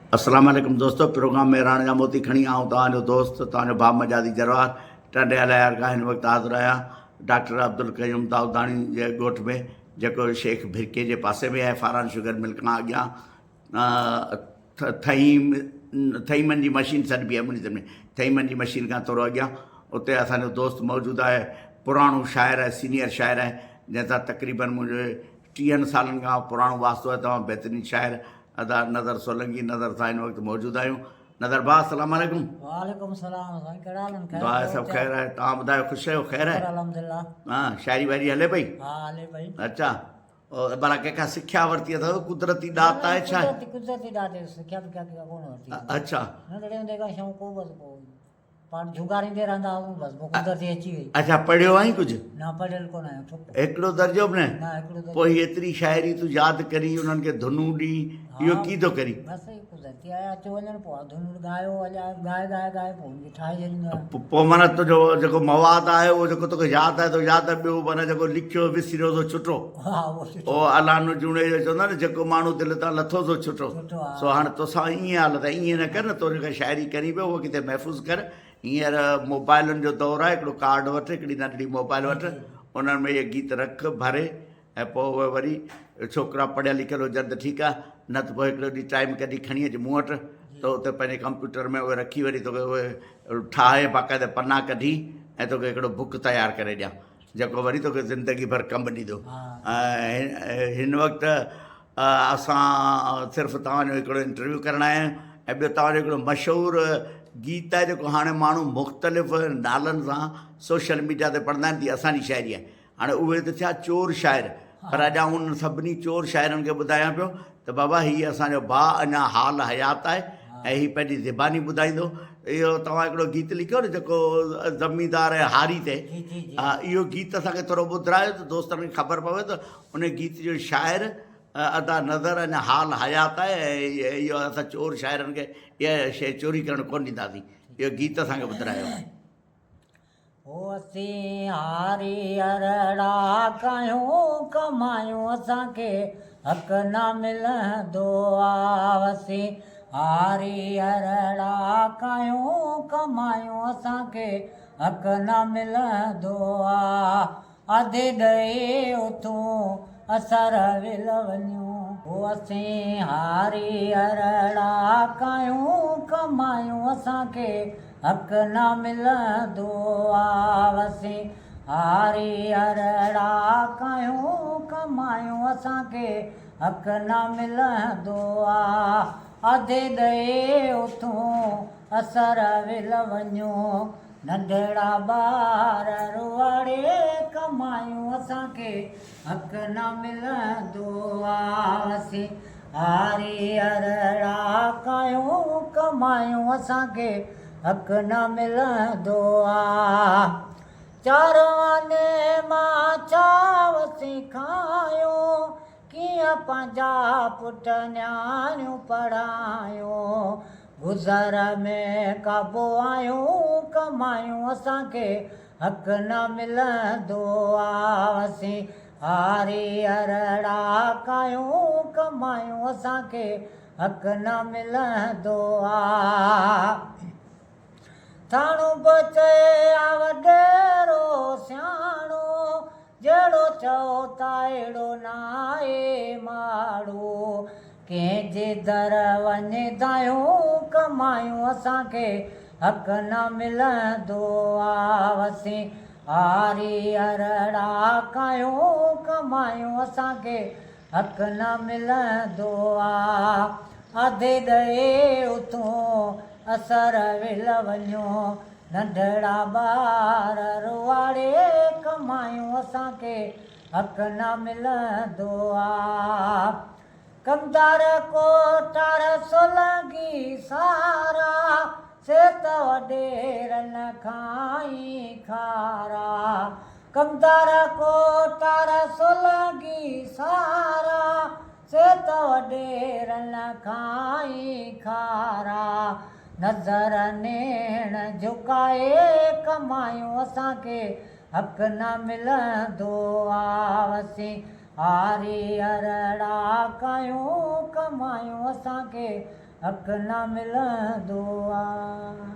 अस्सलाम वालेकुम दोस्तों, प्रोग्राम में राण जा मोती खणी आऊं तव्हांजो दोस्त तव्हांजो भाउ मजादी जरवार टंडे हलायार खां हिन वक़्तु हाज़िर आहियां डॉक्टर अब्दुल क़यूम दाऊदानी जे ॻोठ में, जेको शेख भिरके जे पासे में आहे, फारान शुगर मिल खां अॻियां थईमन जी मशीन सॾिबी आहे मुंहिंजी में, थईमन जी मशीन खां थोरो अॻियां उते असांजो दोस्त मौजूदु आहे। पुराणो शाइर आहे, सीनियर शाइर आहे, जंहिंसां तक़रीबन मुंहिंजो 30 सालनि खां पुराणो वास्तो आहे। तमामु बहितरीनु शाइर अदा नज़र सोलंगी नज़र सां हिन वक़्तु मौजूदु आहियूं। नज़र भाउ अस्सलाम वालेकुम। वालेकुम सलाम साईं, कहिड़ा हाल आहिनि? दुआ आहे सभु ख़ैर आहे, तव्हां ॿुधायो ख़ुशि आहियो? ख़ैर आहे? अल्हम्दुलिल्लाह। हाँ, शाइरी वाइरी हले पई? हा हले पई। अच्छा, और भला कंहिंखां सिखिया वरिती अथव? कुदरती दात आहे छा? कुदरती दात सिखिया विखिया कोन वरिती। अच्छा नंढड़े हूंदे खां शौक़ु बसि पोइ पाण झुगारींदे रहंदा हुआसीं, बसि पोइ कुदरती अची वई। अच्छा, पढ़ियो आहीं कुझु? न पढ़ियल कोन आहियां। हिकिड़ो दर्जो बि न? हिकिड़ो दर्जो। पोइ एतिरी शाइरी तूं यादि करी, उन्हनि खे धुनूं ॾी, इहो कीअं करी? बसि कुदरती आया अचो वञनि, पोइ धुन ॻायो ॻाए पोइ हुनखे ठाहे छॾींदो आहियां। पोइ माना तुंहिंजो जेको मवादु आहे उहो जेको तोखे यादि आहे, तो यादि ॿियो माना जेको लिखियो विसरियो थो छुटो। हा उहो ओ अलाह नु जूणे जो चवंदा न, जेको माण्हू दिलि तां लथो थो छुटो। सो हाणे तोसां ईअं हालत आहे, ईअं न कर न, तो जेका शाइरी करी पियो उहो किथे महफ़ूज़ कर। हींअर मोबाइलुनि जो दौरु आहे, हिकिड़ो कार्ड वठि, हिकिड़ी नंढड़ी मोबाइल वठि, उन्हनि में इहे गीत रख भरे, ऐं पोइ उहे वरी छोकिरा पढ़ियल लिखियल हुजनि त ठीकु आहे, न त पोइ हिकिड़ो ॾींहुं टाइम कढी खणी अचु मूं वटि, त उते पंहिंजे कंप्यूटर में उहे रखी वरी तोखे उहे ठाहे बाक़ाइदा पना कढी ऐं तोखे हिकिड़ो बुक तयारु करे ॾियां, जेको वरी तोखे ज़िंदगी भर कमु ॾींदो। ऐं हिन वक़्तु असां सिर्फ़ु तव्हांजो हिकिड़ो इंटरव्यू करणु आया आहियूं, ऐं ॿियो तव्हांजो हिकिड़ो मशहूरु गीत आहे जेको हाणे माण्हू मुख़्तलिफ़ नालनि सां सोशल मीडिया ते पढ़ंदा आहिनि, तीअं असांजी शाइरी आहे। हाणे उहे त थिया चोर शाइर, पर अॼु उन सभिनी चोर शाइरनि खे ॿुधायां पियो त बाबा हीअ असांजो भाउ अञा हाल हयात आहे ऐं हीअ पंहिंजी ज़बानी ॿुधाईंदो। इहो तव्हां हिकिड़ो गीत लिखियो न जेको ज़मींदार ऐं हारी ते, इहो गीत असांखे थोरो ॿुधायो त दोस्तनि खे ख़बर पवे त उन गीत जो शाइर अदा नज़र अञा हाल हयात आहे, ऐं इहो असां चोर शाइरनि खे इहा शइ चोरी करणु कोन ॾींदासीं। इहो गीत असांखे ॿुधायो। असीं हारी अरड़ा कयूं कमायूं, असांखे हक़ न मिलंदो आहे। असीं हारी अरड़ा कयूं कमायूं, असांखे हक़ न मिलंदो आहे। अधे ॾे उथूं असर विल वञूं, असीं हारी अरड़ा कयूं कमायूं, असांखे हक़ न मिलंदो आहे। असीं हारी अरड़ा कयूं कमायूं, असांखे हक़ न मिलंदो आहे। अधे ॾे उथूं असर विल वञूं, नंढड़ा ॿार रुआड़े कमायूं, असांखे हक़ न मिलंदो आहे। असीं हारी अरड़ा कयूं कमायूं, असांखे हक़ न मिलंदो आहे। चारो आने मां चावसी खायूं, कीअं पंहिंजा पुट न्याणियूं पढ़ायूं, गुज़र में काबो आयूं कमायूं, असांखे हक़ न मिलंदो आहे। असीं हारी अरड़ा कयूं कमायूं, असांखे हक़ न मिलंदो आहे। थाणो बचे आ वॾेरो सियाणो, जहिड़ो चओ था अहिड़ो नाहे माण्हू, कंहिंजे दर वञे दायूं कमायूं, असांखे हक़ न मिलंदो आहे। असीं हारी अरड़ा कयूं कमायूं, असांखे हक़ न मिलंदो आहे। अधे ॾे उथूं असर विल वञूं, नंढड़ा ॿार रुआड़े कमायूं, असांखे हक़ न मिलंदो आहे। कमदार कोटार सोलंगी सारा, सेत वॾेरनि खां ई खारा। कमदार कोटार सोलंगी सारा, सेत वॾेरनि खां ई खारा। नज़र नेण झुकाए कमायूं, असांखे हक़ न मिलंदो आहे। असीं हारी अरड़ा कयूं कमायूं, असांखे हक़ न मिलंदो आहे।